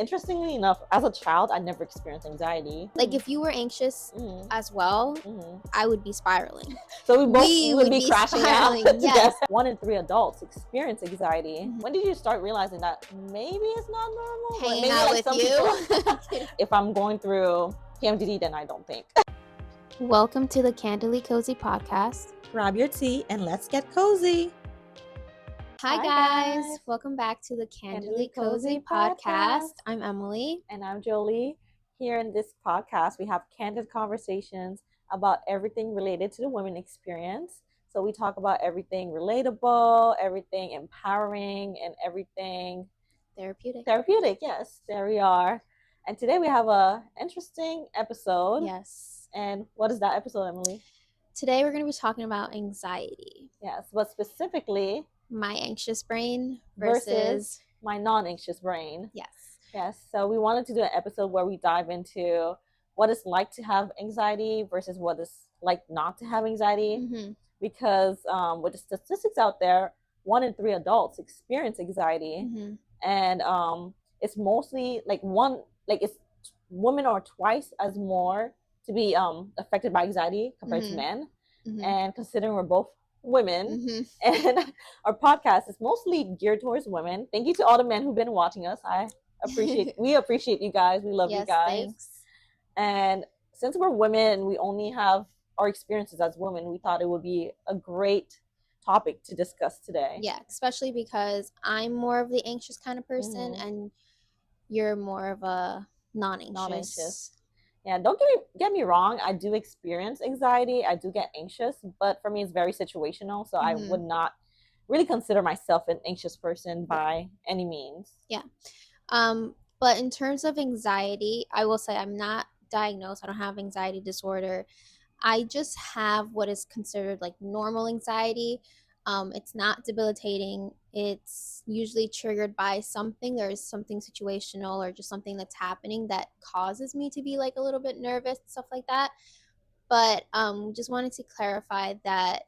Interestingly enough, as a child, I never experienced anxiety. Like if you were anxious as well, I would be spiraling. So we both would be crashing spiraling. out Yes. together. 1 in 3 adults experience anxiety. When did you start realizing that maybe it's not normal? Hanging maybe out like with you. People, if I'm going through PMDD, then I don't think. Welcome to the Candidly Cozy podcast. Grab your tea and let's get cozy. Hi guys. Welcome back to the Candidly Cozy podcast. I'm Emily. And I'm Jolie. Here in this podcast, we have candid conversations about everything related to the women experience. So we talk about everything relatable, everything empowering, and everything therapeutic. Yes, there we are. And today we have a interesting episode. Yes. And what is that episode, Emily? Today we're going to be talking about anxiety. Yes, but specifically my anxious brain versus my non-anxious brain. Yes. So we wanted to do an episode where we dive into what it's like to have anxiety versus what it's like not to have anxiety. Because with the statistics out there, 1 in 3 adults experience anxiety. And it's mostly it's women are twice as more to be affected by anxiety compared to men. And considering we're both women and our podcast is mostly geared towards women. Thank you to all the men who've been watching us. We appreciate you guys. We love you guys. Thanks. And since we're women, we only have our experiences as women. We thought it would be a great topic to discuss today. Yeah, especially because I'm more of the anxious kind of person and you're more of a non-anxious. Yeah, don't get me wrong. I do experience anxiety. I do get anxious, but for me, it's very situational. So I would not really consider myself an anxious person by any means. Yeah. But in terms of anxiety, I will say I'm not diagnosed. I don't have anxiety disorder. I just have what is considered like normal anxiety. It's not debilitating. It's usually triggered by something. There's something situational or just something that's happening that causes me to be like a little bit nervous, stuff like that. But just wanted to clarify that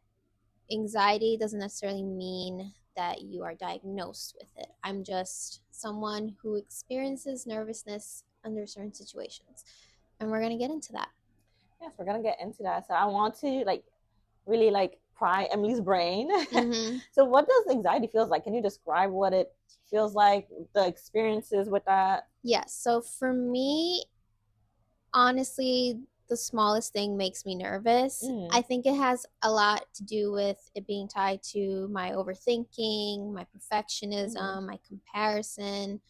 anxiety doesn't necessarily mean that you are diagnosed with it. I'm just someone who experiences nervousness under certain situations. And we're going to get into that. Yes, we're going to get into that. So I want to really pry Emily's brain. So what does anxiety feels like? Can you describe what it feels like, the experiences with that? Yes. So for me, honestly, the smallest thing makes me nervous. I think it has a lot to do with it being tied to my overthinking, my perfectionism, my comparison,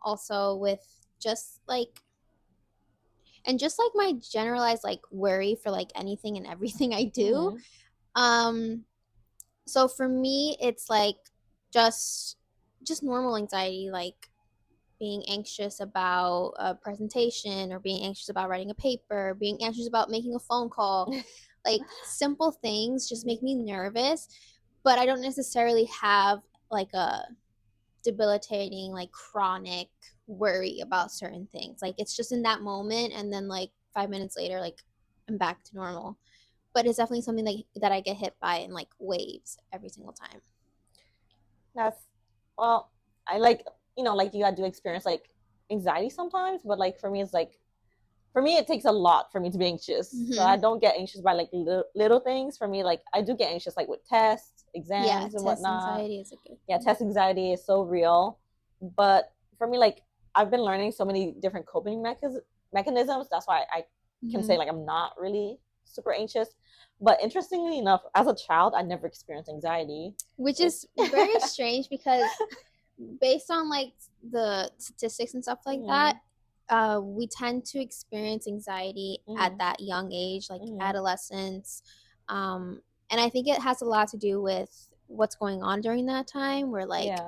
also with just like my generalized like worry for like anything and everything I do. So for me, it's like just normal anxiety, like being anxious about a presentation or being anxious about writing a paper, being anxious about making a phone call. Like simple things just make me nervous, but I don't necessarily have like a debilitating, like chronic worry about certain things. Like it's just in that moment, and then like 5 minutes later, like I'm back to normal. But it's definitely something that I get hit by in like waves every single time. I you do experience like anxiety sometimes, but like for me it takes a lot for me to be anxious. So I don't get anxious by like little things. For me, like I do get anxious like with tests, exams, and whatnot. Anxiety is a good thing. Test anxiety is so real. But for me, like I've been learning so many different coping mechanisms. That's why I can say like I'm not really super anxious. But interestingly enough, as a child, I never experienced anxiety, which is very strange because based on like the statistics and stuff like that, we tend to experience anxiety at that young age, like adolescence. And I think it has a lot to do with what's going on during that time, where like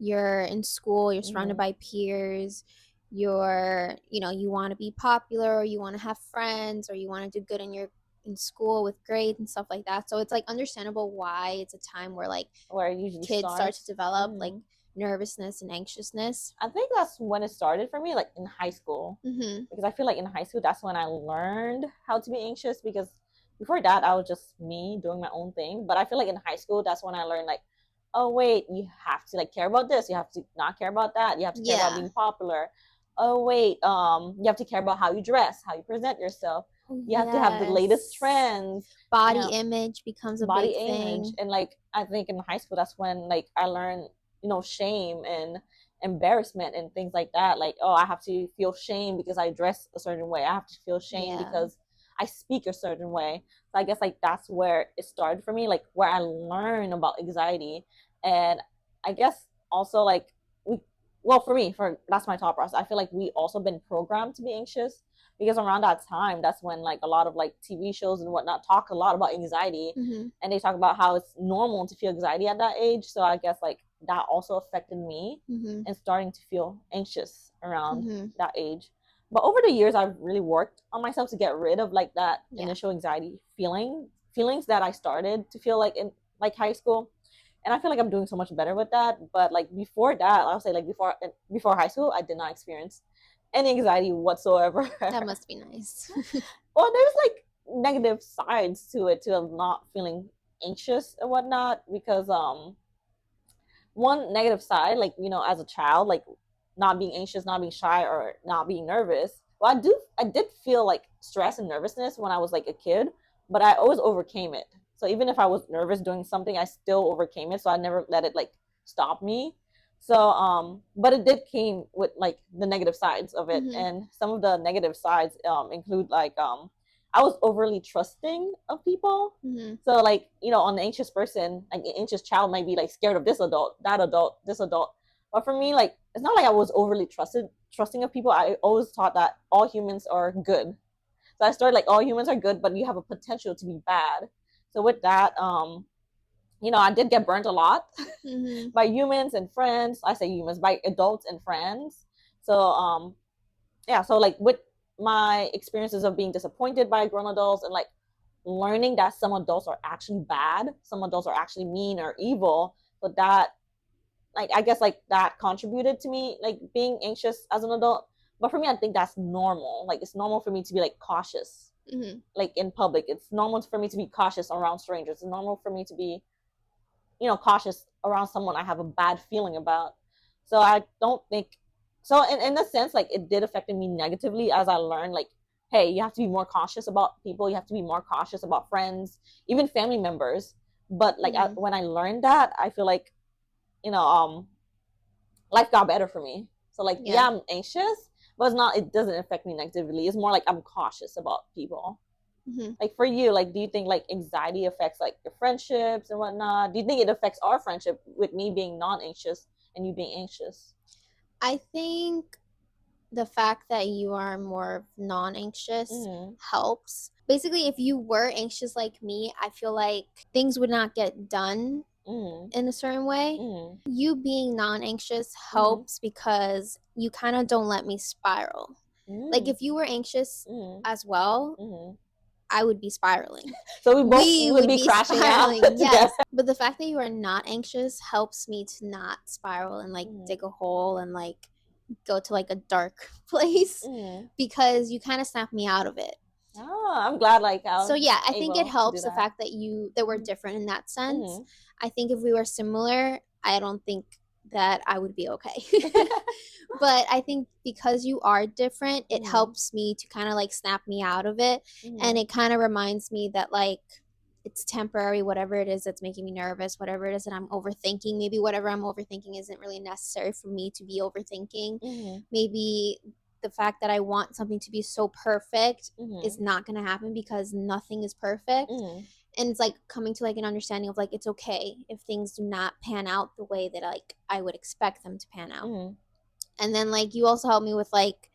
you're in school, you're surrounded by peers, you want to be popular, or you want to have friends, or you want to do good in school with grades and stuff like that. So it's like understandable why it's a time where like kids start to develop like nervousness and anxiousness. I think that's when it started for me, like in high school. Because I feel like in high school, that's when I learned how to be anxious, because before that, I was just me doing my own thing. But I feel like in high school, that's when I learned like, oh wait, you have to like care about this, you have to not care about that, you have to care about being popular. Oh wait, you have to care about how you dress, how you present yourself. You have to have the latest trends. Body image becomes a big thing. And like I think in high school that's when like I learned, shame and embarrassment and things like that. Like, oh, I have to feel shame because I dress a certain way. I have to feel shame because I speak a certain way. So I guess like that's where it started for me, like where I learned about anxiety. And I guess also like for me, that's my thought process. I feel like we also been programmed to be anxious because around that time, that's when like a lot of like TV shows and whatnot talk a lot about anxiety, and they talk about how it's normal to feel anxiety at that age. So I guess like that also affected me and starting to feel anxious around that age. But over the years, I've really worked on myself to get rid of like that initial anxiety feelings that I started to feel like in like high school. And I feel like I'm doing so much better with that. But like before that, I'll say like before high school, I did not experience any anxiety whatsoever. That must be nice. Well, there's like negative sides to it, to not feeling anxious and whatnot, because one negative side, like, as a child, like not being anxious, not being shy, or not being nervous. Well, I did feel like stress and nervousness when I was like a kid, but I always overcame it. So even if I was nervous doing something, I still overcame it. So I never let it like stop me. So but it did came with like the negative sides of it. And some of the negative sides include like I was overly trusting of people. So like, on the anxious person, like an anxious child might be like scared of this adult, that adult, this adult. But for me, like, it's not like I was overly trusting of people. I always thought that all humans are good. So I started like all humans are good, but you have a potential to be bad. So with that, I did get burnt a lot by humans and friends. I say humans, by adults and friends. So yeah, so like with my experiences of being disappointed by grown adults and like learning that some adults are actually bad, some adults are actually mean or evil, but that, like, I guess like that contributed to me like being anxious as an adult. But for me, I think that's normal. Like, it's normal for me to be like cautious, like in public. It's normal for me to be cautious around strangers. It's normal for me to be, cautious around someone I have a bad feeling about. So I don't think so. In a sense, like it did affect me negatively as I learned, like, hey, you have to be more cautious about people. You have to be more cautious about friends, even family members. But like when I learned that, I feel like, life got better for me. So like, yeah, I'm anxious, but it doesn't affect me negatively. It's more like I'm cautious about people. Like for you, like, do you think like anxiety affects like your friendships and whatnot? Do you think it affects our friendship with me being non-anxious and you being anxious? I think the fact that you are more non-anxious helps. Basically, if you were anxious like me, I feel like things would not get done in a certain way. You being non-anxious helps because you kind of don't let me spiral. Like if you were anxious as well, I would be spiraling. So we would be crashing spiraling. Out. Yes. But the fact that you are not anxious helps me to not spiral and like dig a hole and like go to like a dark place because you kind of snap me out of it. Oh, I'm glad like so yeah, I think it helps the fact that we're different in that sense. I think if we were similar, I don't think that I would be okay. But I think because you are different, it helps me to kind of like snap me out of it. And it kind of reminds me that like it's temporary, whatever it is that's making me nervous, whatever it is that I'm overthinking. Maybe whatever I'm overthinking isn't really necessary for me to be overthinking. Maybe the fact that I want something to be so perfect is not going to happen because nothing is perfect. And it's like coming to like an understanding of like it's okay if things do not pan out the way that like I would expect them to pan out. And then like you also help me with like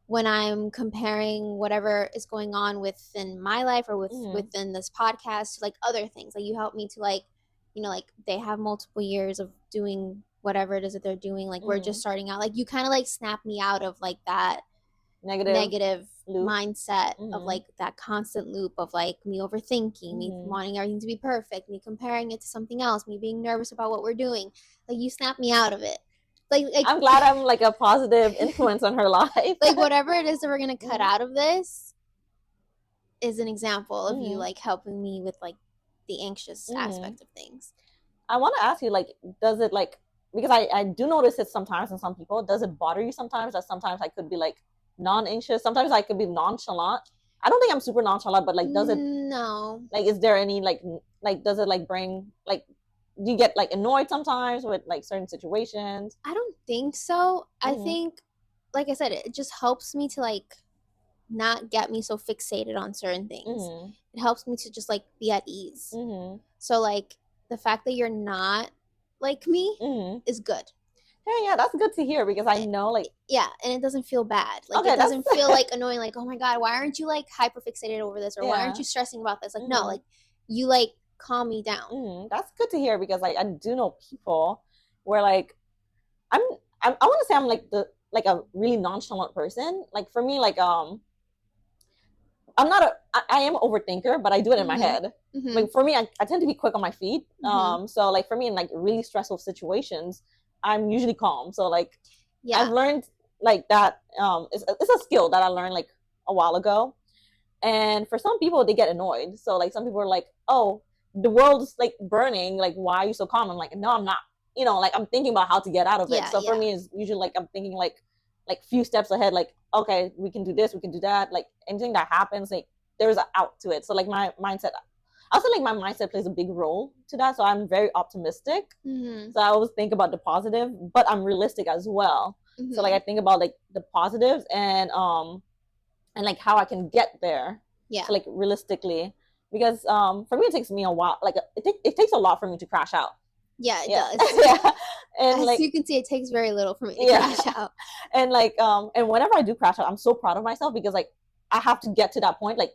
when I'm comparing whatever is going on within my life or within this podcast to like other things. Like you help me to like, like they have multiple years of doing whatever it is that they're doing. Like we're just starting out. Like you kind of like snap me out of like that negative mindset of like that constant loop of like me overthinking, me wanting everything to be perfect, me comparing it to something else, me being nervous about what we're doing. Like you snap me out of it. Like I'm glad I'm like a positive influence on her life. Like whatever it is that we're gonna cut out of this is an example of you like helping me with like the anxious aspect of things. I want to ask you, like, does it like, because I do notice it sometimes in some people, does it bother you sometimes that sometimes I could be like non-anxious, sometimes I could be nonchalant? I don't think I'm super nonchalant, but like, does it, No. like, is there any like does it like bring like, do you get like annoyed sometimes with like certain situations? I don't think so. I Mhm. think, like I said, it just helps me to like not get me so fixated on certain things. Mhm. It helps me to just like be at ease. Mhm. So like the fact that you're not like me Mhm. is good. Hey, yeah, that's good to hear because I know like, Yeah, and it doesn't feel bad. Like okay, it that's doesn't feel like annoying. Like, oh my god, why aren't you like hyper fixated over this, or why aren't yeah. you stressing about this? Like, no, Mhm. like you like calm me down. That's good to hear because like I do know people where like I'm, I want to say I'm like the like a really nonchalant person. Like for me, like I'm not a I am an overthinker, but I do it in my Mhm. head. Mhm. Like for me, I tend to be quick on my feet. Mhm. So like for me in like really stressful situations, I'm usually calm. So like I've Yeah. learned like that it's a skill that I learned like a while ago. And for some people, they get annoyed. So like some people are like, "Oh, the world's like burning. Like, why are you so calm?" I'm like, "No, I'm not." You know, like I'm thinking about how to get out of it. Yeah. So for Yeah. me, it's usually like I'm thinking like few steps ahead. Like, okay, we can do this, we can do that. Like anything that happens, like there's an out to it. So like my mindset, I also like my mindset plays a big role to that. So I'm very optimistic. Mhm. So I always think about the positive, but I'm realistic as well. So like I Mhm. think about like the positives and like how I can get there. Yeah. So like realistically, because for me it takes me a while. Like it takes a lot for me to crash out. Yeah. It Yeah, does. yeah, and As like you can see, it takes very little for me to yeah, crash out. and like and whenever I do crash out, I'm so proud of myself because like I have to get to that point. Like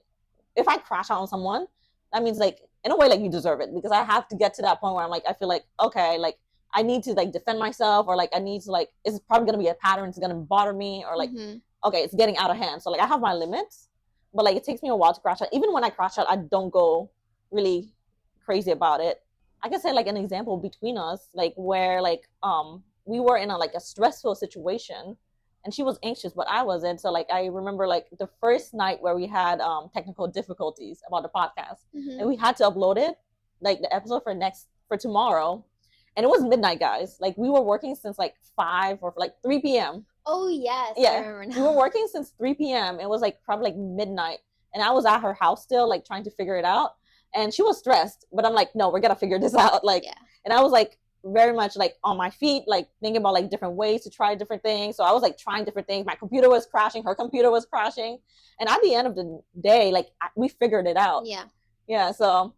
if I crash out on someone, that means like in a way like you deserve it because I have to get to that point where I'm like I feel like okay like I need to like defend myself or like I need to like it's probably gonna be a pattern. It's gonna bother me or like Mhm. okay it's getting out of hand. So like I have my limits, but like it takes me a while to crash out. Even when I crash out, I don't go really crazy about it. I can say like an example between us, like where like we were in a like a stressful situation and she was anxious but I wasn't. So like I remember like the first night where we had technical difficulties about the podcast and Mhm. we had to upload it like the episode for tomorrow and it was midnight guys. Like we were working since like 5 or like 3 p.m. Oh yes, I Yeah, remember we were now. working since 3 p.m. It was like probably like midnight and I was at her house still like trying to figure it out and she was stressed but I'm like no we're gonna figure this out like Yeah. and I was like very much like on my feet like thinking about like different ways to try different things. So I was like trying different things. My computer was crashing, her computer was crashing, and at the end of the day like we figured it out. Yeah. Yeah, so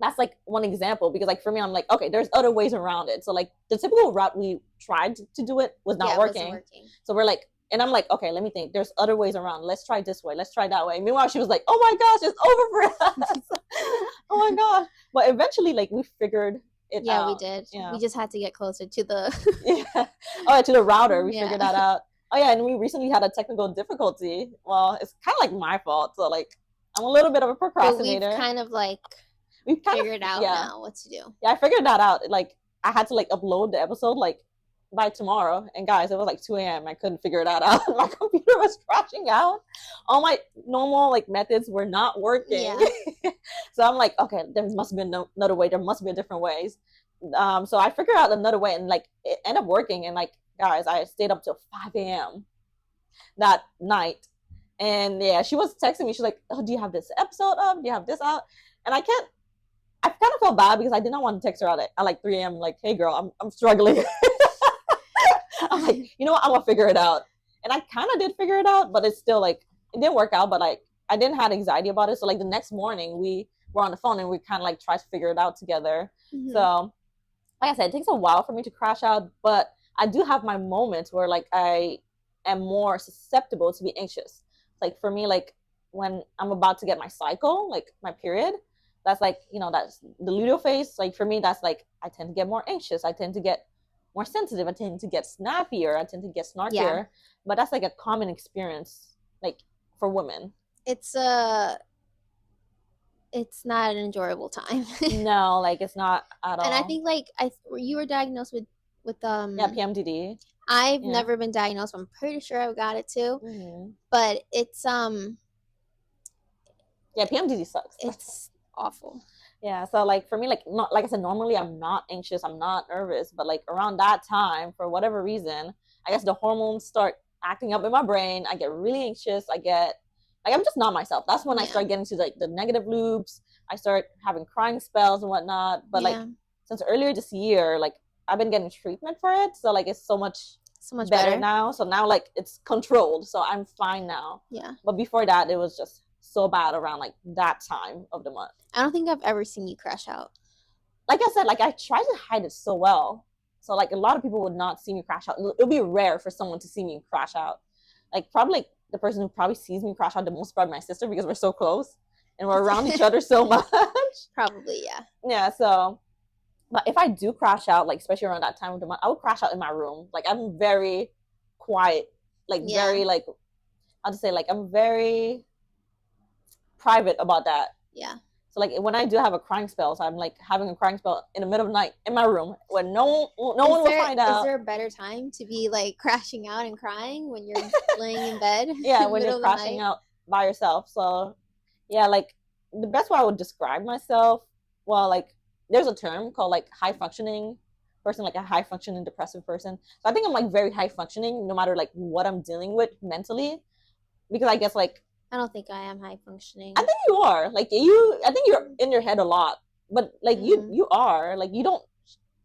that's like one example because like for me I'm like okay there's other ways around it. So like the typical route we tried to do it was not Yeah, it wasn't working. working. So we're like and I'm like okay let me think there's other ways around, let's try this way, let's try that way. Meanwhile she was like oh my gosh it's over for us. Oh my gosh, but eventually like we figured it Yeah, we out. did. Yeah. We just had to get closer to the Yeah. Oh yeah, to the router we Yeah. figured that out. Oh yeah, and we recently had a technical difficulty. Well it's kind of like my fault, so like I'm a little bit of a But we've procrastinator. kind of like We've kind figured of out yeah now what to do. yeah I figured that out. Like I had to like upload the episode like by tomorrow, and guys it was like 2 a.m. I couldn't figure that out. My computer was crashing out, all my normal like methods were not working. Yeah. So I'm like okay there must be another way, there must be different ways. So I figured out another way and like it ended up working, and like guys I stayed up till 5 a.m. that night. And yeah she was texting me, she's like oh do you have this episode up, do you have this out? And I kind of felt bad because I did not want to text her at like 3 a.m. Like, hey girl, I'm struggling. I'm like, you know what? I'm gonna figure it out. And I kind of did figure it out, but it's still like it didn't work out. But like I didn't have anxiety about it. So like the next morning we were on the phone and we kind of like tried to figure it out together. Mhm. So like I said, it takes a while for me to crash out, but I do have my moments where like I am more susceptible to be anxious. Like for me, like when I'm about to get my cycle, like my period, that's like, you know, that's the luteal phase. Like for me, that's like I tend to get more anxious. I tend to get more sensitive. I tend to get snappier. I tend to get snarkier. Yeah. But that's like a common experience, like for women. It's not an enjoyable time. No, like it's not at all. And I think like you were diagnosed with yeah, PMDD. I've Yeah. never been diagnosed, but I'm pretty sure I got it too. Mm-hmm. But it's yeah, PMDD sucks. it's awful. Yeah, so like for me, like not like I said, normally I'm not anxious, I'm not nervous, but like around that time, for whatever reason, I guess the hormones start acting up in my brain. I get really anxious. I get like I'm just not myself. That's when I Yeah. start getting to like the negative loops. I start having crying spells and whatnot. But like Yeah. since earlier this year, like I've been getting treatment for it, so like it's so much better better. now. So now like it's controlled, so I'm fine now. Yeah. But before that, it was just so bad around like that time of the month. I don't think I've ever seen you crash out. Like I said, like I try to hide it so well. So like a lot of people would not see me crash out. It'll be rare for someone to see me crash out. Like probably like, the person who probably sees me crash out the most is probably my sister because we're so close and we're around each other so much. Probably, yeah. Yeah, so but if I do crash out, like especially around that time of the month, I would crash out in my room. Like I'm very quiet, like very like I'll just say like I'm very private about that. Yeah. So like when I do have a crying spell, so I'm like having a crying spell in the middle of the night in my room when no one will find out. Is there a better time to be like crashing out and crying when you're laying in bed? Yeah, when you're crashing out by yourself. So yeah, like the best way I would describe myself, well, like there's a term called like high functioning person, like a high functioning depressive person. So I think I'm like very high functioning no matter like what I'm dealing with mentally. Because I guess like I don't think I am high functioning. I think you are. Like I think you're in your head a lot. But like you are. Like you don't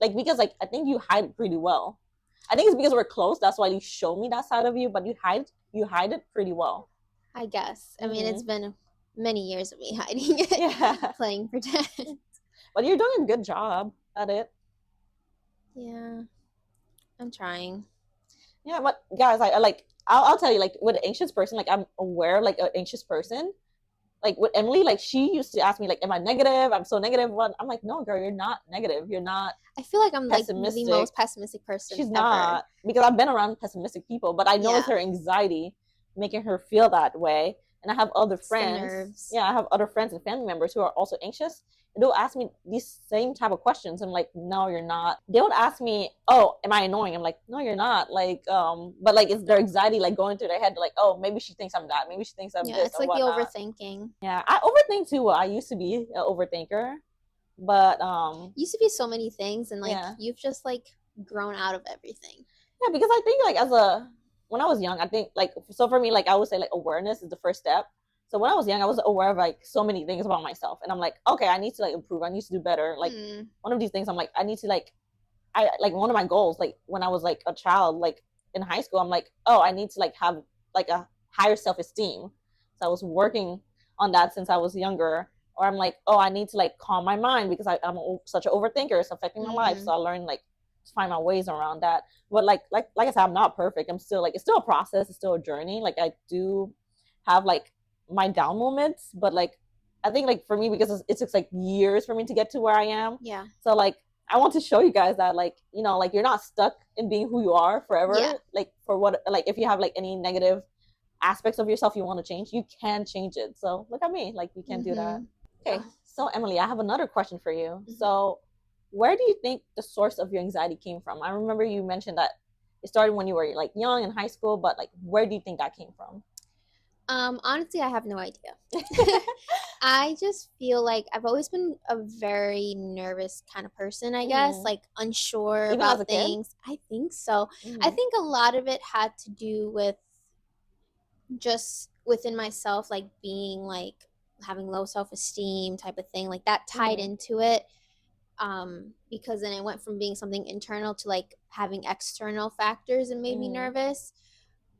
like because like I think you hide it pretty well. I think it's because we're close, that's why you show me that side of you, but you hide it pretty well. I guess. I mean it's been many years of me hiding it. Yeah. Playing pretend. But you're doing a good job at it. Yeah. I'm trying. Yeah, but guys, I like I'll tell you, like with an anxious person, like I'm aware like an anxious person. Like with Emily, like she used to ask me, like, am I negative? I'm so negative. What? I'm like, no, girl, you're not negative. You're not. I feel like I'm like the most pessimistic person. She's not, because I've been around pessimistic people, but I know it's her anxiety making her feel that way. And I have other friends. Yeah, I have other friends and family members who are also anxious. And they'll ask me these same type of questions. I'm like, no, you're not. They would ask me, oh, am I annoying? I'm like, no, you're not. Like, but like it's their anxiety like going through their head, like, oh, maybe she thinks I'm that. Maybe she thinks I'm this. It's like the overthinking. Yeah, I overthink too. I used to be an overthinker, but used to be so many things, and like you've just like grown out of everything. Yeah, because I think like when I was young, I think like so for me, like I would say like awareness is the first step. So when I was young, I was aware of like so many things about myself, and I'm like, okay, I need to like improve. I need to do better. Like one of these things, I'm like, I need to like, I like one of my goals, like when I was like a child, like in high school, I'm like, oh, I need to like have like a higher self-esteem. So I was working on that since I was younger. Or I'm like, oh, I need to like calm my mind because I'm such an overthinker. It's affecting my life. So I learned like to find my ways around that. But like I said, I'm not perfect. I'm still like, it's still a process. It's still a journey. Like I do have like my down moments, but like I think like for me, because it took like years for me to get to where I am. Yeah. So like I want to show you guys that like, you know, like you're not stuck in being who you are forever. Yeah. Like for what, like if you have like any negative aspects of yourself you want to change, you can change it. So look at me, like you can do that. Okay, so Emily, I have another question for you. So where do you think the source of your anxiety came from? I remember you mentioned that it started when you were like young in high school, but like where do you think that came from? Honestly, I have no idea. I just feel like I've always been a very nervous kind of person, I guess, like unsure Even about things. I think so. I think a lot of it had to do with just within myself, like being like having low self-esteem type of thing, like that tied into it. Because then it went from being something internal to like having external factors and made me nervous.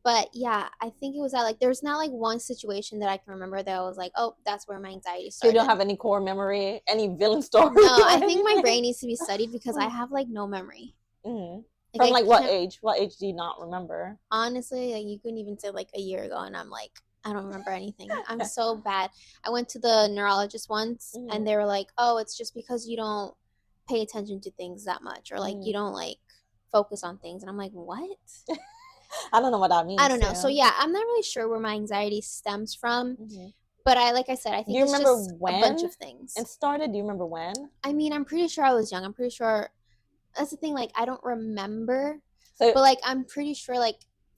But yeah, I think it was that like there's not like one situation that I can remember that I was like, oh, that's where my anxiety started. So you don't have any core memory, any villain story? No, I think my brain needs to be studied because I have like no memory. From like what age? What age do you not remember? Honestly, like you couldn't even say like a year ago, and I'm like, I don't remember anything. I'm so bad. I went to the neurologist once, and they were like, oh, it's just because you don't pay attention to things that much, or like you don't like focus on things. And I'm like, what? I don't know what that means. I don't know. So yeah, I'm not really sure where my anxiety stems from. But like I said, I think it's just a bunch of things. It started? Do you remember when? I mean, I'm pretty sure I was young. I'm pretty sure that's the thing. Like, I don't remember. So, but like, I'm pretty sure, like,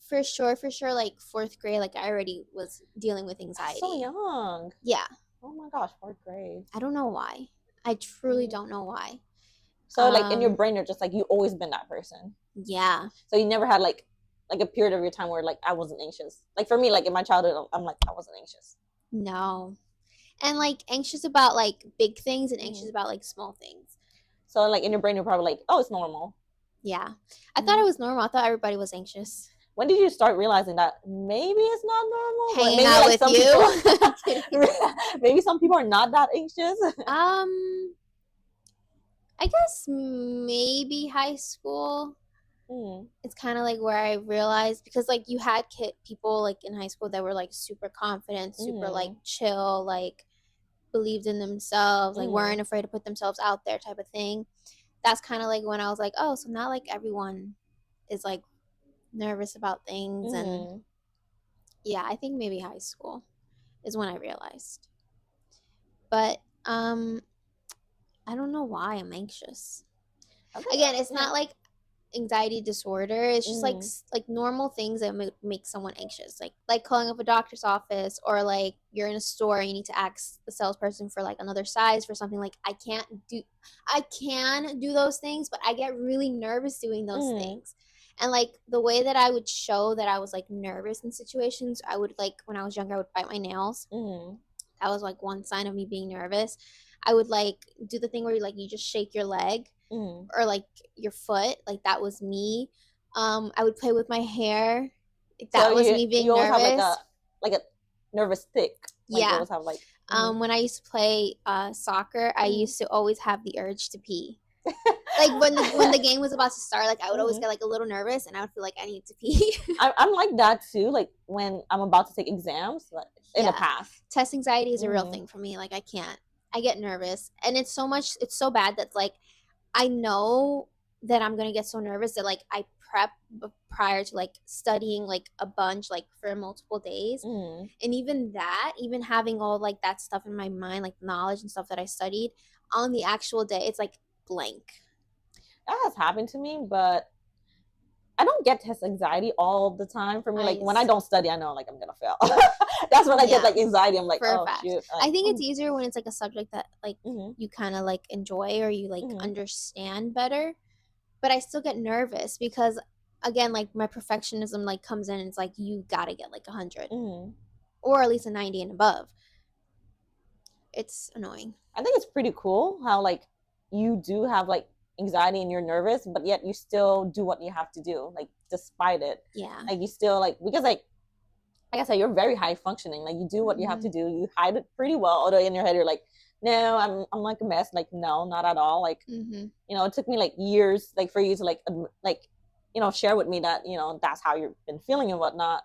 for sure, like 4th grade, like I already was dealing with anxiety. So young. Yeah. Oh my gosh, 4th grade. I don't know why. I truly don't know why. So like in your brain, you're just like, you always been that person. Yeah. So you never had like a period of your time where like I wasn't anxious. Like for me, like in my childhood, I'm like I wasn't anxious. No. And like anxious about like big things and anxious about like small things. So like in your brain, you're probably like, oh, it's normal. Yeah. I thought it was normal. I thought everybody was anxious. When did you start realizing that maybe it's not normal? Hanging maybe out like with some you. people, maybe some people are not that anxious. I guess maybe high school. It's kind of like where I realized, because like you had people like in high school that were like super confident, super like chill, like believed in themselves, like weren't afraid to put themselves out there type of thing. That's kind of like when I was like, oh, so not like everyone is like nervous about things. And yeah, I think maybe high school is when I realized. But I don't know why I'm anxious. Again, it's not like anxiety disorder. It's just like normal things that make someone anxious, like calling up a doctor's office, or like you're in a store and you need to ask the salesperson for like another size for something. Like I can do those things, but I get really nervous doing those things. And like the way that I would show that I was like nervous in situations, I would like, when I was younger, I would bite my nails. That was like one sign of me being nervous. I would like do the thing where you just shake your leg or like your foot. Like that was me. I would play with my hair. That was me being nervous. You always have like a nervous tick. Like yeah. You always have like. When I used to play soccer, I used to always have the urge to pee. Like when the game was about to start, like I would always get like a little nervous, and I would feel like I need to pee. I'm like that too. Like when I'm about to take exams, like in the past. Test anxiety is a real thing for me. Like I get nervous, and it's so bad that like I know that I'm gonna get so nervous that like I prep prior to like studying like a bunch, like for multiple days. And even having all like that stuff in my mind, like knowledge and stuff that I studied, on the actual day it's like blank. That has happened to me, but I don't get test anxiety all the time. For me, like when I don't study, I know like I'm gonna fail. That's when I get like anxiety. I'm like, oh shoot. I think it's easier when it's like a subject that like you kind of like enjoy, or you like understand better. But I still get nervous because, again, like my perfectionism like comes in and it's like, you gotta get like 100 or at least a 90 and above. It's annoying. I think it's pretty cool how like you do have like anxiety and you're nervous, but yet you still do what you have to do, like despite it. Yeah. Like you still like, because like I said, you're very high functioning. Like you do what you have to do. You hide it pretty well, although in your head you're like, no, I'm like a mess. Like no, not at all. Like you know, it took me like years like for you to like share with me that that's how you've been feeling and whatnot.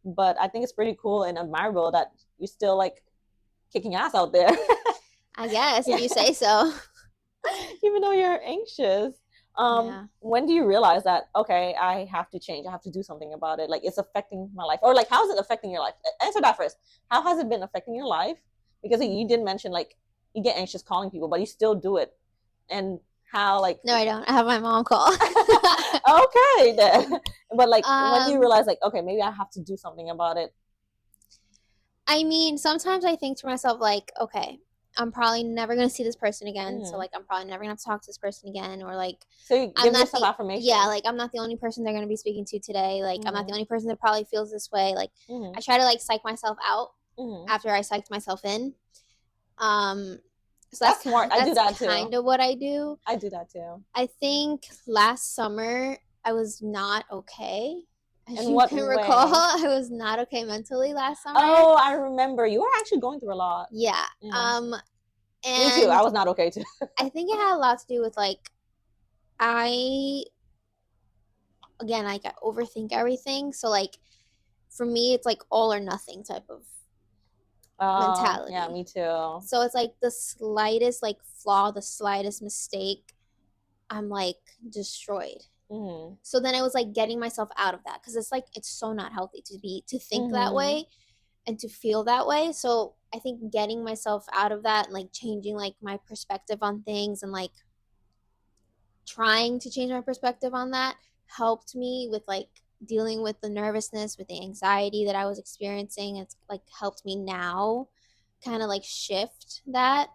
But I think it's pretty cool and admirable that you're still like kicking ass out there. I guess if you say so. Even though you're anxious. When do you realize that, okay, I have to change, I have to do something about it, like it's affecting my life, or like how is it affecting your life? Answer that first. How has it been affecting your life? Because you did mention like you get anxious calling people, but you still do it. And how, like... No, I don't. I have my mom call. Okay then. But like when do you realize like, okay, maybe I have to do something about it? I mean, sometimes I think to myself like, okay, I'm probably never gonna see this person again, so like I'm probably never gonna have to talk to this person again, or like, so you give yourself affirmation. Yeah, like I'm not the only person they're gonna be speaking to today. Like I'm not the only person that probably feels this way. Like I try to like psych myself out after I psyched myself in. So that's smart. I do that too. Kind of what I do. I do that too. I think last summer I was not okay. As you can recall, I was not okay mentally last summer. Oh, I remember. You were actually going through a lot. Yeah. And me too. I was not okay too. I think it had a lot to do with like I overthink everything. So like for me, it's like all or nothing type of mentality. Yeah, me too. So it's like the slightest like flaw, the slightest mistake, I'm like destroyed. So then I was like getting myself out of that, because it's like it's so not healthy to think that way and to feel that way. So I think getting myself out of that and like changing like my perspective on things and like trying to change my perspective on that helped me with like dealing with the nervousness, with the anxiety that I was experiencing. It's like helped me now kind of like shift that.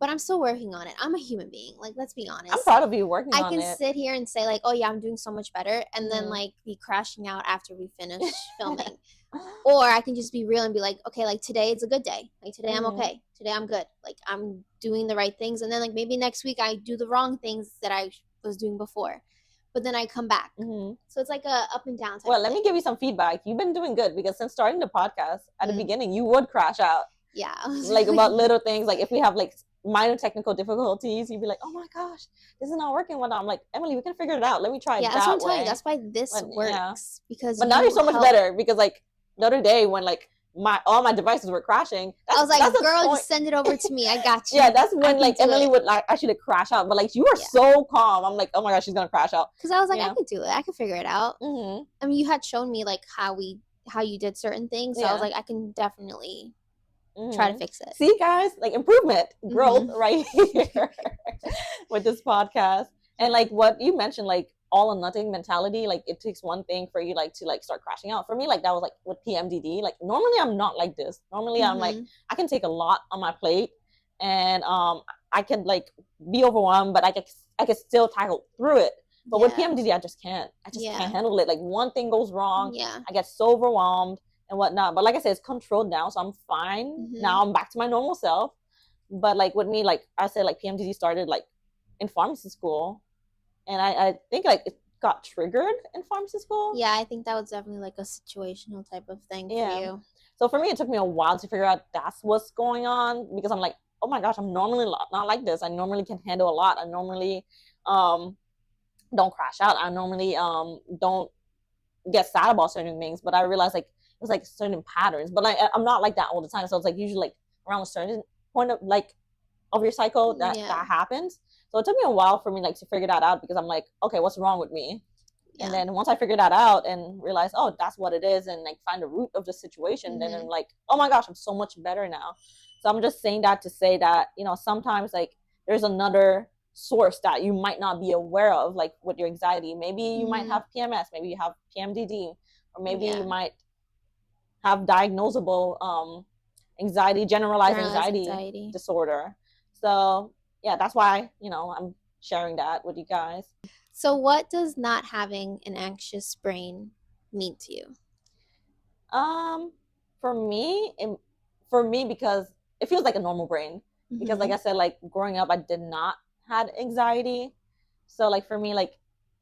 but I'm still working on it. I'm a human being. Like, let's be honest. I'm proud of you working on it. I can sit here and say, like, oh, yeah, I'm doing so much better, and then, like, be crashing out after we finish filming. Or I can just be real and be like, okay, like, today it's a good day. Like, today I'm okay. Today I'm good. Like, I'm doing the right things. And then, like, maybe next week I do the wrong things that I was doing before. But then I come back. So it's like a up and down type Well, let me give you some feedback. You've been doing good, because since starting the podcast, at the beginning, you would crash out. Yeah. Like, about little things. Like, if we have, like, minor technical difficulties, you'd be like, oh my gosh, this is not working. I'm like, Emily, we can figure it out. Let me try it that way. Yeah, that's what I'm telling you. That's why this works. Because but now you're so much better, because, like, the other day when, like, all my devices were crashing, I was like, girl, just send it over to me. I got you. Yeah, that's when, like, Emily would, like, actually crash out. But, like, you were so calm. I'm like, oh my gosh, she's gonna crash out. Because I was like, I can do it. I can figure it out. I mean, you had shown me, like, how you did certain things. So I was like, I can definitely try to fix it. See, guys, like, improvement, growth right here with this podcast. And, like, what you mentioned, like, all or nothing mentality, like, it takes one thing for you, like, to, like, start crashing out. For me, like, that was, like, with PMDD. Like, normally I'm not like this. Normally I'm like, I can take a lot on my plate, and I can, like, be overwhelmed, but I can still tackle through it. But with PMDD, I just can't can't handle it. Like, one thing goes wrong, I get so overwhelmed and whatnot. But like I said, it's controlled now, so I'm fine. Now I'm back to my normal self. But, like, with me, like I said, like, PMDD started, like, in pharmacy school. And I think, like, it got triggered in pharmacy school. Yeah, I think that was definitely, like, a situational type of thing for you. So for me, it took me a while to figure out that's what's going on, because I'm like, oh my gosh, I'm normally not like this. I normally can handle a lot. I normally don't crash out. I normally don't get sad about certain things. But I realized, like, it was, like, certain patterns. But, like, I'm not like that all the time. So it's, like, usually, like, around a certain point of, like, of your cycle that happens. So it took me a while for me, like, to figure that out, because I'm like, okay, what's wrong with me? And then once I figured that out and realized, oh, that's what it is, and, like, find the root of the situation, then I'm like, oh my gosh, I'm so much better now. So I'm just saying that to say that, you know, sometimes, like, there's another source that you might not be aware of, like, with your anxiety. Maybe you might have PMS, maybe you have PMDD, or maybe you might have diagnosable anxiety, generalized anxiety disorder. So yeah, that's why, you know, I'm sharing that with you guys. So what does not having an anxious brain mean to you? For me, because it feels like a normal brain. Because, like I said, like, growing up, I did not had anxiety. So, like, for me, like,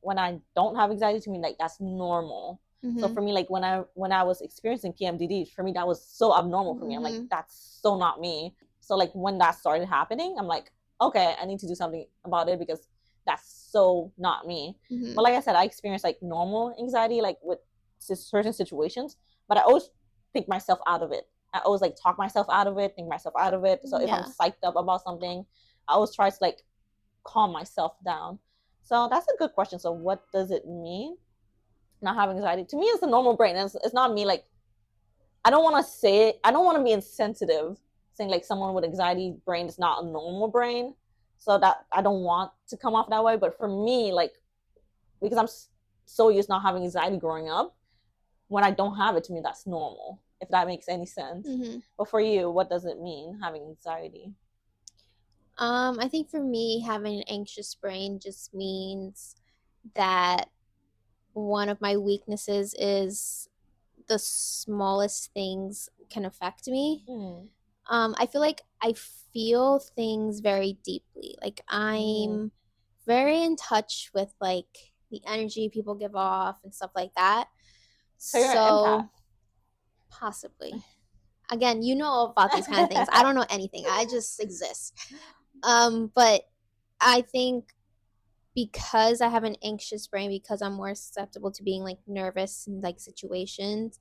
when I don't have anxiety, to me, like, that's normal. So for me, like, when I was experiencing PMDD, for me, that was so abnormal for me. I'm like, that's so not me. So, like, when that started happening, I'm like, okay, I need to do something about it, because that's so not me. But like I said, I experienced, like, normal anxiety, like, with certain situations, but I always think myself out of it. I always, like, talk myself out of it, think myself out of it. So if I'm psyched up about something, I always try to, like, calm myself down. So that's a good question. So what does it mean, not having anxiety? To me, it's a normal brain. It's not me, like, I don't want to say it. I don't want to be insensitive saying, like, someone with anxiety brain is not a normal brain. So that I don't want to come off that way. But for me, like, because I'm so used to not having anxiety growing up, when I don't have it, to me, that's normal, if that makes any sense. But for you, what does it mean, having anxiety? I think for me, having an anxious brain just means that one of my weaknesses is the smallest things can affect me. I feel like I feel things very deeply. Like, I'm very in touch with, like, the energy people give off and stuff like that. So you're an empath? Possibly. Again, you know about these kind of things. I don't know anything. I just exist. But I think because I have an anxious brain, because I'm more susceptible to being, like, nervous in, like, situations,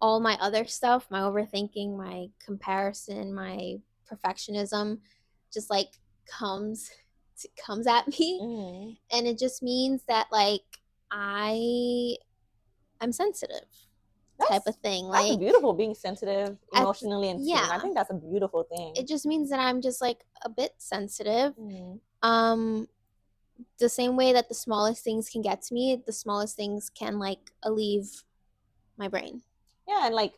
all my other stuff, my overthinking, my comparison, my perfectionism, just, like, comes at me. And it just means that, like, I'm sensitive. Type of thing. That's like, beautiful, being sensitive, emotionally in tune. I think that's a beautiful thing. It just means that I'm just, like, a bit sensitive. The same way that the smallest things can get to me, the smallest things can, like, alleviate my brain. Yeah, and, like,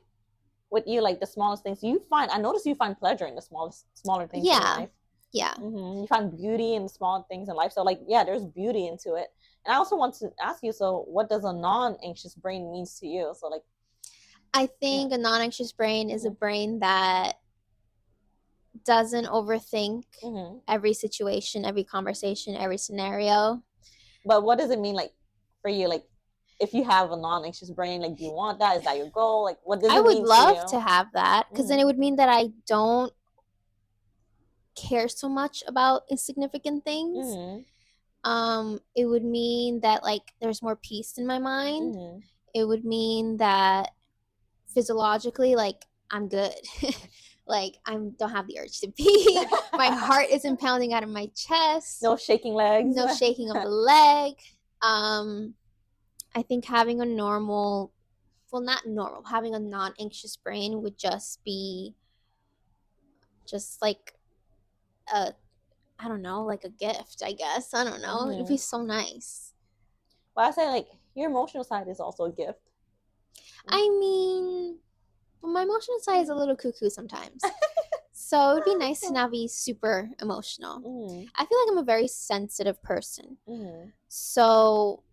with you, like the smallest things I notice you find pleasure in the smaller things in life. Yeah. You find beauty in small things in life. So like, yeah, there's beauty into it. And I also want to ask you, so what does a non-anxious brain means to you? So like, I think a non-anxious brain is a brain that doesn't overthink every situation, every conversation, every scenario. But what does it mean, like, for you? Like, if you have a non-anxious brain, like, do you want that? Is that your goal? Like, what does it mean to you? I would love to have that, because then it would mean that I don't care so much about insignificant things. It would mean that, like, there's more peace in my mind. It would mean that physiologically, like, I'm good. Like, I don't have the urge to pee. My heart isn't pounding out of my chest. No shaking legs. No shaking of the leg. I think having a having a non-anxious brain would just be like I don't know, like a gift, I guess. I don't know. It'd be so nice. Well, I say, like, your emotional side is also a gift. I mean, but my emotional side is a little cuckoo sometimes. So it would be nice to not be super emotional. I feel like I'm a very sensitive person. So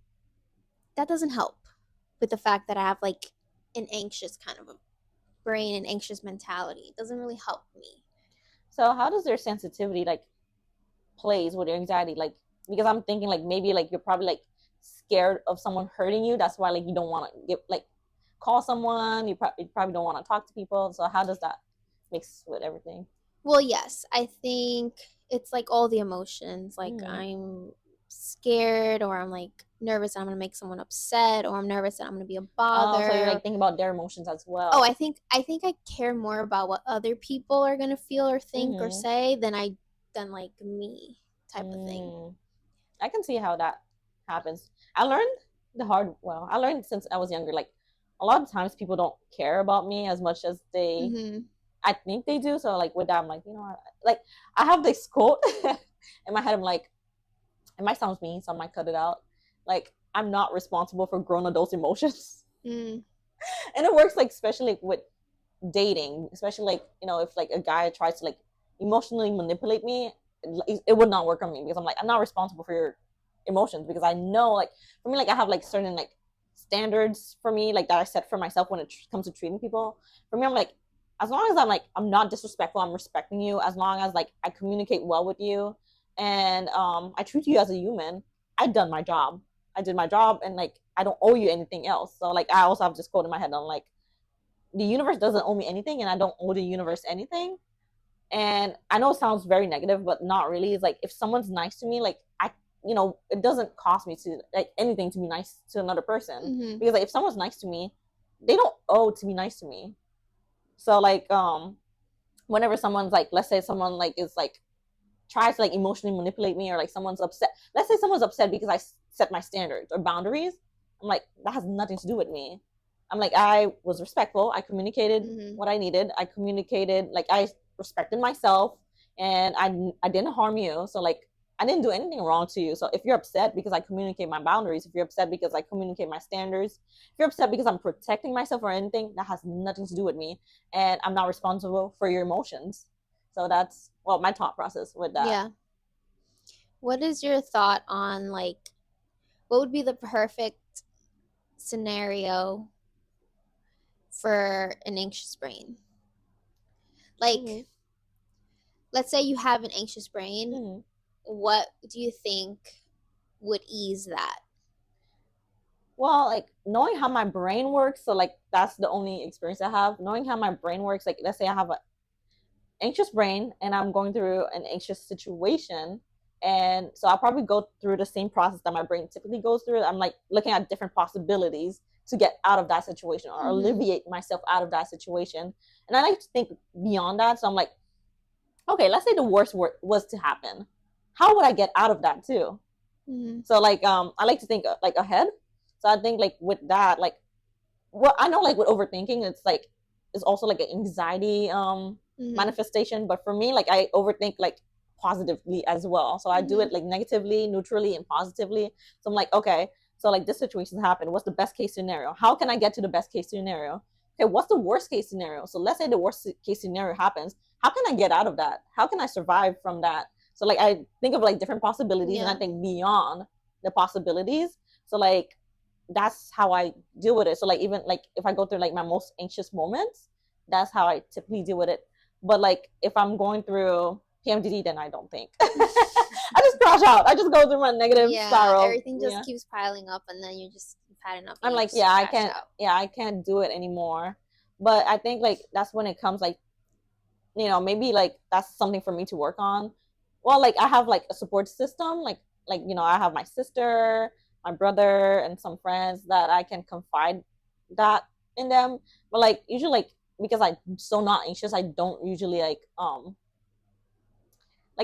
that doesn't help with the fact that I have, like, an anxious kind of a brain and anxious mentality. It doesn't really help me. So how does your sensitivity, like, plays with your anxiety? Like, because I'm thinking, like, maybe, like, you're probably, like, scared of someone hurting you. That's why, like, you don't want to call someone. You probably don't want to talk to people. So how does that mix with everything? Well, yes, I think it's like all the emotions. Like, I'm scared, or I'm like nervous that I'm gonna make someone upset, or I'm nervous that I'm gonna be a bother. Oh, so you're like thinking about their emotions as well. Oh, I think I care more about what other people are gonna feel or think or say than like me type of thing. I can see how that happens. I learned since I was younger, like, a lot of times people don't care about me as much as I think they do. So like with that, I'm like, like, I have this quote in my head. I'm like, it might sound mean, so I might cut it out. Like, I'm not responsible for grown adults' emotions. And it works, like, especially with dating, especially, like, if like a guy tries to, like, emotionally manipulate me, it would not work on me, because I'm like, I'm not responsible for your emotions, because I know, like, for me, like, I have, like, certain, like, standards for me, like, that I set for myself when it comes to treating people. For me, I'm like, as long as I'm not disrespectful, I'm respecting you, as long as, like, I communicate well with you, and I treat you as a human, I've done my job. I did my job, and, like, I don't owe you anything else. So, like, I also have this quote in my head. I'm like, the universe doesn't owe me anything, and I don't owe the universe anything. And I know it sounds very negative, but not really. It's like, if someone's nice to me, like, it doesn't cost me to, like, anything to be nice to another person. Because, like, if someone's nice to me, they don't owe to be nice to me. So, like, whenever someone's like, let's say someone, like, is like, tries to, like, emotionally manipulate me, or like someone's upset. Let's say someone's upset because I set my standards or boundaries. I'm like, that has nothing to do with me. I'm like, I was respectful. I communicated what I needed. I communicated, like, I respected myself, and I didn't harm you. So, like, I didn't do anything wrong to you. So if you're upset because I communicate my boundaries, if you're upset because I communicate my standards, if you're upset because I'm protecting myself or anything, that has nothing to do with me, and I'm not responsible for your emotions. So that's, well, my thought process with that. Yeah. What is your thought on, like, what would be the perfect scenario for an anxious brain? Like, let's say you have an anxious brain. What do you think would ease that? Well, like, knowing how my brain works, so, like, that's the only experience I have. Knowing how my brain works, like, let's say I have an anxious brain and I'm going through an anxious situation, and so I'll probably go through the same process that my brain typically goes through. I'm, like, looking at different possibilities to get out of that situation, or alleviate myself out of that situation. And I like to think beyond that. So I'm like, okay, let's say the worst was to happen. How would I get out of that too? So, like, I like to think, like, ahead. So I think, like, with that, like, well, I know, like, with overthinking, it's also like an anxiety manifestation. But for me, like, I overthink, like, positively as well. So I do it, like, negatively, neutrally, and positively. So I'm like, okay, so, like, this situation happened. What's the best case scenario? How can I get to the best case scenario? okay, what's the worst case scenario? So let's say the worst case scenario happens. How can I get out of that? How can I survive from that? So like I think of like different possibilities, and I think beyond the possibilities. So like that's how I deal with it. So like even like if I go through like my most anxious moments, that's how I typically deal with it. But like if I'm going through PMDD, then I don't think. I just crash out. I just go through my negative spiral. Everything just keeps piling up, and then you've had enough. I'm like, I can't. Out. Yeah, I can't do it anymore. But I think like that's when it comes like, maybe like that's something for me to work on. Well, like I have like a support system, like I have my sister, my brother, and some friends that I can confide that in them. But like usually like because I'm so not anxious, I don't usually like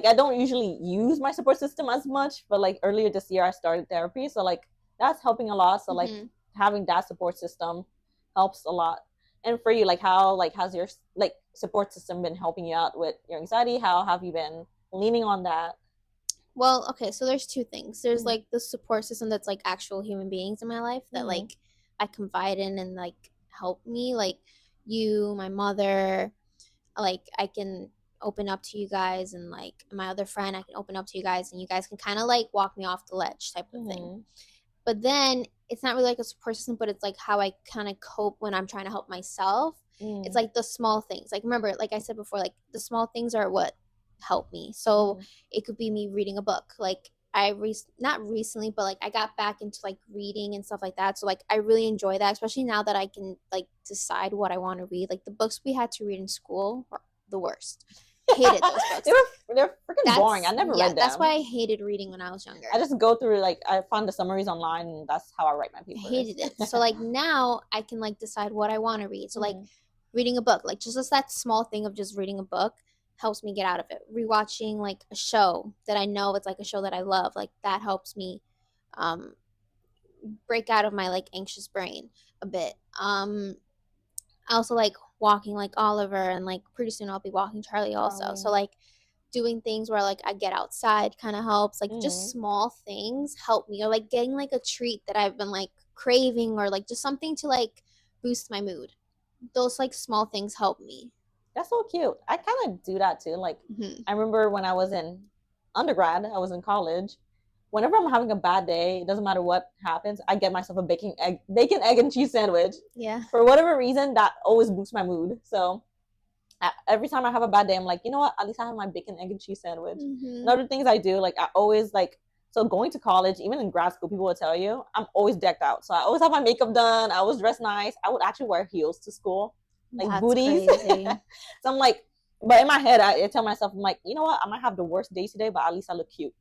I don't usually use my support system as much. But like earlier this year I started therapy, so like that's helping a lot. So like having that support system helps a lot. And for you, like how's your like support system been helping you out with your anxiety? How have you been leaning on that? Well, okay, so there's two things. There's like the support system that's like actual human beings in my life that like I confide in and like help me, like you, my mother, like I can open up to you guys, and like my other friend, I can open up to you guys, and you guys can kind of like walk me off the ledge type of thing. But then it's not really like a support system, but it's like how I kind of cope when I'm trying to help myself. It's like the small things. Like remember, like I said before, like the small things are what help me. So it could be me reading a book. Like not recently, but like I got back into like reading and stuff like that. So like I really enjoy that, especially now that I can like decide what I want to read. Like the books we had to read in school were the worst. Hated those books. They're freaking boring. I never read them. That's why I hated reading when I was younger. I just go through like I found the summaries online, and that's how I write my papers. I hated it. So like now I can like decide what I want to read. So like reading a book, like just that small thing of just reading a book helps me get out of it. Rewatching like a show that I know it's like a show that I love, like that helps me break out of my like anxious brain a bit. I also like walking like Oliver, and like pretty soon I'll be walking Charlie also. So like doing things where like I get outside kind of helps. Like just small things help me, or like getting like a treat that I've been like craving, or like just something to like boost my mood. Those like small things help me. That's so cute. I kind of do that too. Like I remember when I was in undergrad, I was in college. Whenever I'm having a bad day, it doesn't matter what happens, I get myself a bacon, egg, and cheese sandwich. Yeah. For whatever reason, that always boosts my mood. So every time I have a bad day, I'm like, you know what? At least I have my bacon, egg, and cheese sandwich. And other things I do, like I always like, so going to college, even in grad school, people will tell you, I'm always decked out. So I always have my makeup done. I always dress nice. I would actually wear heels to school, like that's booties. So I'm like, but in my head, I tell myself, I'm like, you know what? I might have the worst day today, but at least I look cute.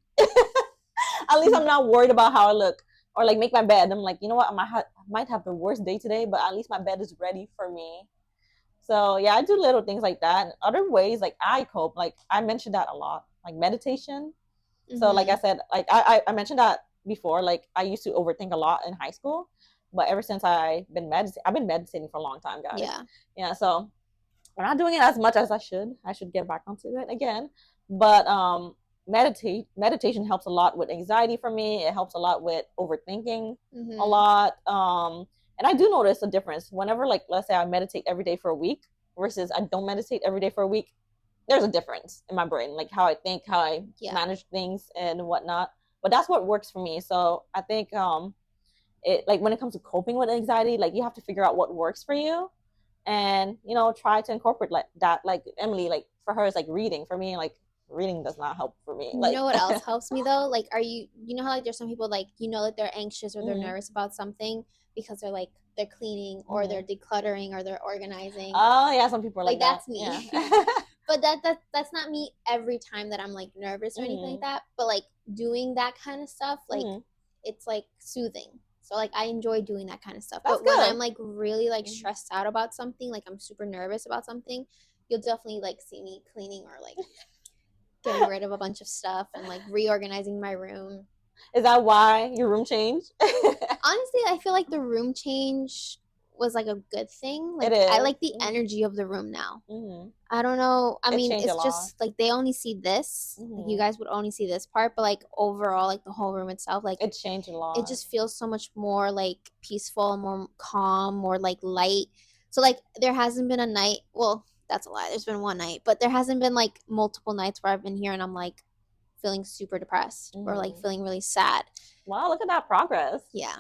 At least I'm not worried about how I look. Or like make my bed. I'm like, you know what? I might have the worst day today, but at least my bed is ready for me. So yeah, I do little things like that. And other ways, like I cope, like I mentioned that a lot, like meditation. So like I said, like I mentioned that before, like I used to overthink a lot in high school, but ever since I've been meditating for a long time, guys. Yeah. So I'm not doing it as much as I should. I should get back onto it again. But meditation helps a lot with anxiety for me. It helps a lot with overthinking a lot. And I do notice a difference whenever, like, let's say I meditate every day for a week versus I don't meditate every day for a week. There's a difference in my brain, like how I think, how I manage things and whatnot. But that's what works for me. So I think it, like, when it comes to coping with anxiety, like you have to figure out what works for you, and try to incorporate like that. Like Emily, like for her, it's like reading. For me, like reading does not help for me. Like, you know what else helps me though? Like, you know how like there's some people like that they're anxious or they're nervous about something because they're cleaning or they're decluttering or they're organizing. Oh yeah, some people are like that's that. me. Yeah. But that's not me every time that I'm like nervous or anything like that. But like doing that kind of stuff, like it's like soothing. So like I enjoy doing that kind of stuff. That's but good. When I'm like really like stressed out about something, like I'm super nervous about something, you'll definitely like see me cleaning or like getting rid of a bunch of stuff and like reorganizing my room. Is that why your room changed? Honestly, I feel like the room change was like a good thing. Like, it is. I like the energy of the room now. I don't know. I mean, it's just like they only see this. Like, you guys would only see this part, but like overall, like the whole room itself, like it changed a lot. It just feels so much more like peaceful, more calm, more like light. So like there hasn't been a night, well, that's a lie. There's been one night, but there hasn't been like multiple nights where I've been here and I'm like feeling super depressed or like feeling really sad. Wow, look at that progress. Yeah.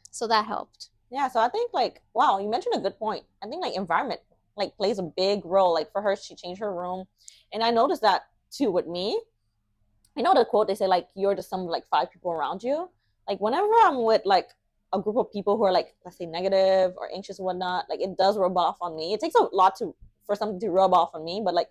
So that helped. Yeah, so I think like, wow, you mentioned a good point. I think like environment like plays a big role. Like for her, she changed her room. And I noticed that too with me. You know the quote they say like you're the sum of like 5 people around you. Like whenever I'm with like a group of people who are like, let's say, negative or anxious and whatnot, like it does rub off on me. It takes a lot to for something to rub off on me, but like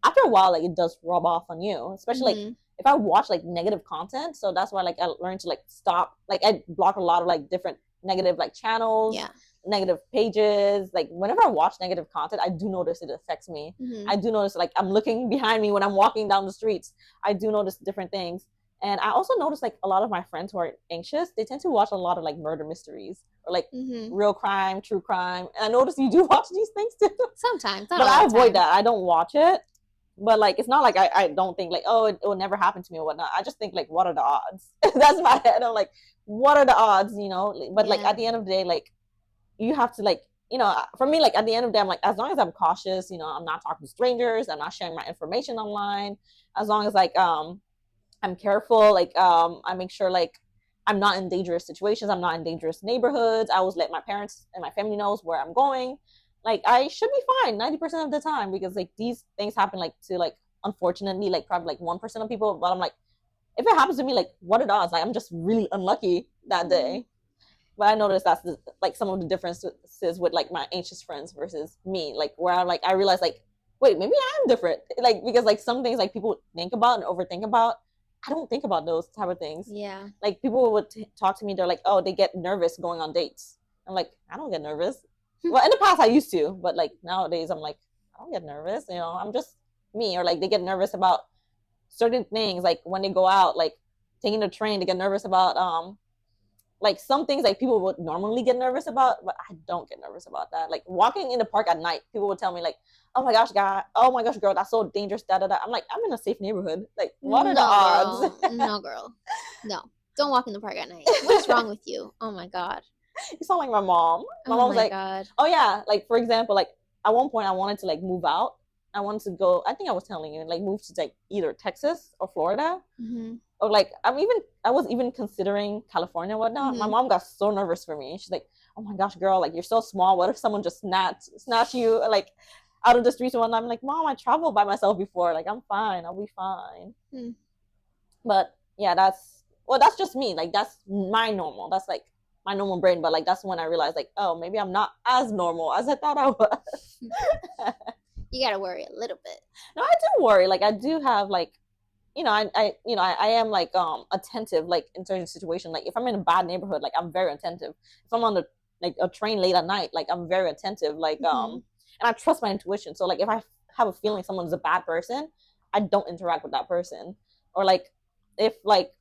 after a while, like it does rub off on you. Especially like if I watch like negative content. So that's why like I learned to like stop. Like I block a lot of like different negative like channels, negative pages. Like whenever I watch negative content, I do notice it affects me. I do notice like I'm looking behind me when I'm walking down the streets. I do notice different things. And I also notice like a lot of my friends who are anxious, they tend to watch a lot of like murder mysteries or like real crime, true crime. And I notice you do watch these things too. Sometimes, but I avoid that. I don't watch it. But like it's not like I don't think like, oh, it will never happen to me or whatnot. I just think like, what are the odds? That's my head. I'm like, what are the odds, you know? But like at the end of the day, like you have to like, you know, for me, like at the end of the day, I'm like, as long as I'm cautious, you know, I'm not talking to strangers, I'm not sharing my information online, as long as like I'm careful, like I make sure like I'm not in dangerous situations, I'm not in dangerous neighborhoods. I always let my parents and my family knows where I'm going. Like I should be fine 90% of the time, because like these things happen like to like, unfortunately, like probably like 1% of people. But I'm like, if it happens to me, like what are the odds? Like I'm just really unlucky that day. But I noticed that's like some of the differences with like my anxious friends versus me, like where I'm like, I realize like, wait, maybe I am different. Like because like some things like people think about and overthink about, I don't think about those type of things. Yeah. Like people would talk to me, they're like, oh, they get nervous going on dates. I'm like, I don't get nervous. Well, in the past I used to, but like nowadays I'm like, I don't get nervous. You know, I'm just me. Or like they get nervous about certain things, like when they go out, like taking the train, they get nervous about like some things like people would normally get nervous about, but I don't get nervous about that. Like walking in the park at night, people would tell me like, oh my gosh, guy, oh my gosh, girl, that's so dangerous, da da da. I'm like, I'm in a safe neighborhood. Like, what are the odds? No, girl. No. Don't walk in the park at night. What's wrong with you? Oh my God. You sound like my mom. My mom was like, God. Oh yeah, like for example, like at one point I wanted to like move out. I wanted to go, I think I was telling you, like move to like either Texas or Florida. Or like I was even considering California and whatnot. My mom got so nervous for me. She's like, oh my gosh, girl, like you're so small. What if someone just snatch you like out of the streets and whatnot? I'm like, Mom, I traveled by myself before. Like I'm fine. I'll be fine. But yeah, that's just me. Like that's my normal. That's like my normal brain. But like that's when I realized like, oh, maybe I'm not as normal as I thought I was. You gotta worry a little bit. No, I do worry. Like I do have like, you know, I am like attentive like in certain situations. Like if I'm in a bad neighborhood, like I'm very attentive. If I'm on the like a train late at night, like I'm very attentive. Like and I trust my intuition. So like if I have a feeling someone's a bad person, I don't interact with that person. Or like if like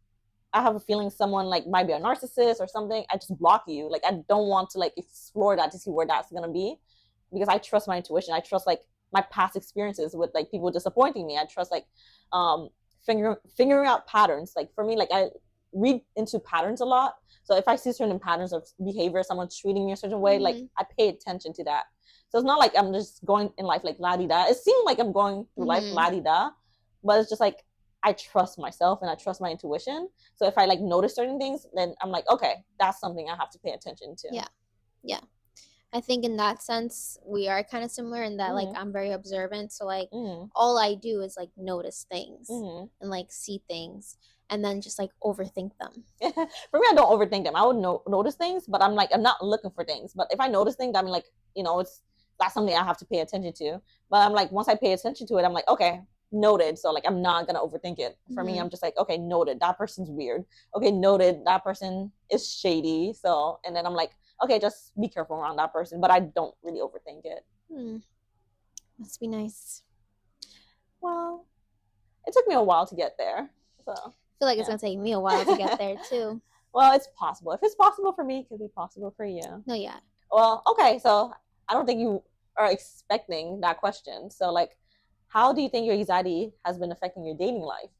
I have a feeling someone like might be a narcissist or something, I just block you. Like I don't want to like explore that to see where that's gonna be, because I trust my intuition. I trust like my past experiences with like people disappointing me. I trust like figuring out patterns. Like for me, like I read into patterns a lot. So if I see certain patterns of behavior, someone's treating me a certain way, like I pay attention to that. So it's not like I'm just going in life like la-di-da. It seems like I'm going through life la-di-da, but it's just like I trust myself and I trust my intuition. So if I like notice certain things, then I'm like, okay, that's something I have to pay attention to. Yeah. I think in that sense, we are kind of similar in that, like, I'm very observant. So, like, all I do is, like, notice things and, like, see things and then just, like, overthink them. For me, I don't overthink them. I would notice things, but I'm, like, I'm not looking for things. But if I notice things, I'm, like, you know, that's something I have to pay attention to. But I'm, like, once I pay attention to it, I'm, like, okay, noted. So, like, I'm not going to overthink it. For me, I'm just, like, okay, noted. That person's weird. Okay, noted. That person is shady. So, and then I'm, like, okay, just be careful around that person, but I don't really overthink it. Must be nice. Well, it took me a while to get there. So I feel like it's going to take me a while to get there, too. Well, it's possible. If it's possible for me, it could be possible for you. No, yeah. Well, okay, so I don't think you are expecting that question. So, like, how do you think your anxiety has been affecting your dating life?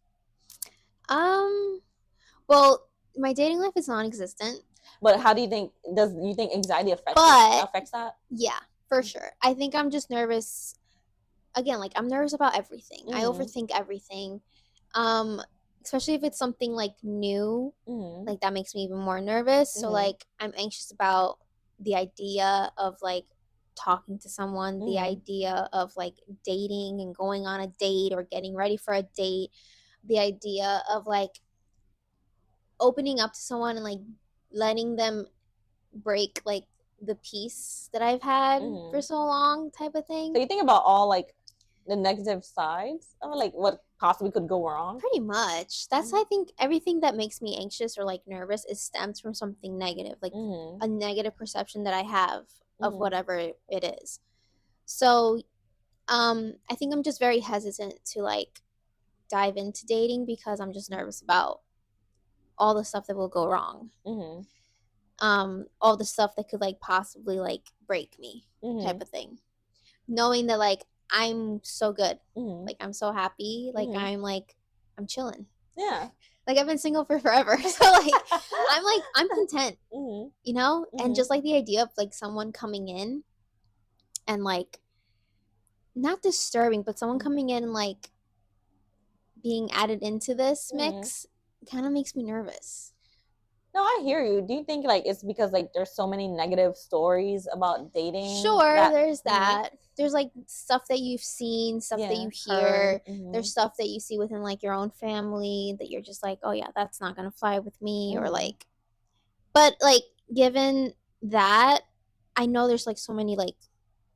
Well, my dating life is non-existent. But how do you think, anxiety affects that? Yeah. For sure. I think I'm just nervous. Again, like I'm nervous about everything. I overthink everything. Especially if it's something like new, like that makes me even more nervous. So like I'm anxious about the idea of like talking to someone, the idea of like dating and going on a date or getting ready for a date, the idea of like opening up to someone and like letting them break like the peace that I've had for so long, type of thing. So you think about all like the negative sides of like what possibly could go wrong? Pretty much. That's I think everything that makes me anxious or like nervous is stems from something negative, like a negative perception that I have of whatever it is. So I think I'm just very hesitant to like dive into dating because I'm just nervous about all the stuff that will go wrong. All the stuff that could like possibly like break me, type of thing. Knowing that like I'm so good, like I'm so happy, like I'm chilling. Yeah. Like I've been single for forever, so like I'm content, you know. And just like the idea of like someone coming in and like not disturbing, but someone coming in and like being added into this mix kind of makes me nervous. No, I hear you. Do you think like it's because like there's so many negative stories about dating? Sure, there's that. There's like stuff that you've seen, stuff that you hear. There's stuff that you see within like your own family that you're just like, oh yeah, that's not gonna fly with me, or like. But like, given that, I know there's like so many like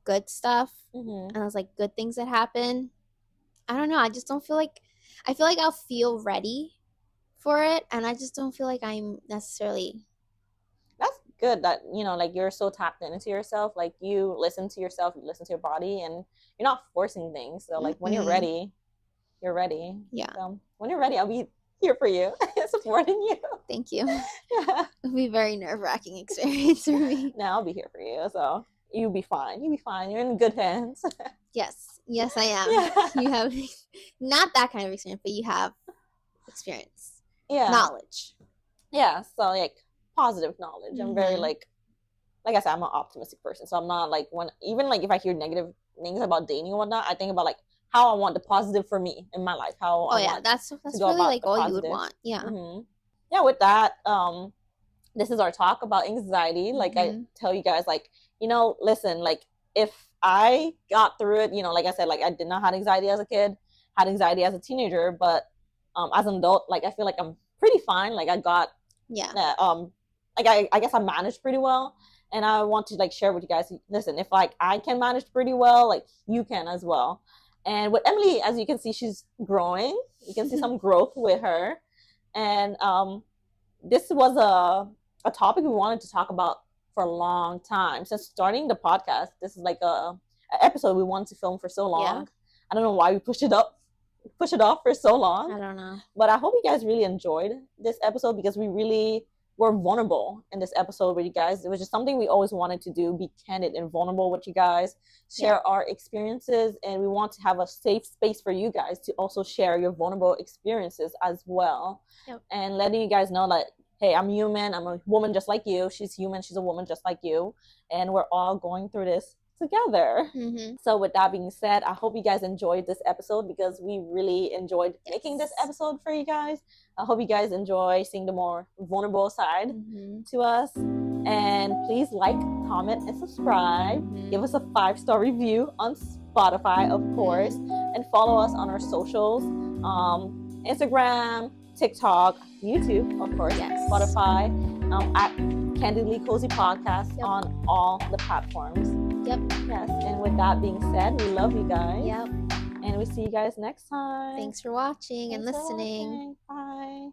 good stuff, and there's like good things that happen. I don't know. I just don't feel like. I feel like I'll feel ready for it, and I just don't feel like I'm necessarily. That's good that like you're so tapped into yourself, like you listen to yourself, you listen to your body, and you're not forcing things. So like when you're ready, you're ready. Yeah. So when you're ready, I'll be here for you, supporting you. Thank you. Yeah. It'll be a very nerve-wracking experience for me. No, I'll be here for you. So you'll be fine. You'll be fine. You're in good hands. Yes, I am. Yeah. You have not that kind of experience, but you have experience. Yeah. Knowledge. Yeah. So like positive knowledge. I'm very like I said, I'm an optimistic person. So I'm not like even like if I hear negative things about dating and whatnot, I think about like how I want the positive for me in my life. How I want that's really like all positive. You would want. Yeah. Yeah. With that, this is our talk about anxiety. Like I tell you guys, like listen, like if I got through it, like I said, like I did not have anxiety as a kid, had anxiety as a teenager, but as an adult, like I feel like I'm pretty fine. Like I got like I guess I managed pretty well. And I want to like share with you guys, listen, if like I can manage pretty well, like you can as well. And with Emily, as you can see, she's growing. You can see some growth with her. And this was a topic we wanted to talk about for a long time. Since starting the podcast, this is like an episode we wanted to film for so long. Yeah. I don't know why we pushed it off for so long. I don't know. But I hope you guys really enjoyed this episode because we really were vulnerable in this episode with you guys. It was just something we always wanted to do, be candid and vulnerable with you guys, share our experiences, and we want to have a safe space for you guys to also share your vulnerable experiences as well. And letting you guys know that, hey, I'm human, I'm a woman just like you, she's human, she's a woman just like you, and we're all going through this together. So with that being said, I hope you guys enjoyed this episode because we really enjoyed making this episode for you guys. I hope you guys enjoy seeing the more vulnerable side to us. And please like, comment, and subscribe. Give us a 5-star review on Spotify, of course, and follow us on our socials, Instagram, TikTok, YouTube, of course, Spotify, at Candidly Cozy Podcast on all the platforms. Yes, and with that being said, we love you guys. And we see you guys next time. Thanks for watching and listening. Bye.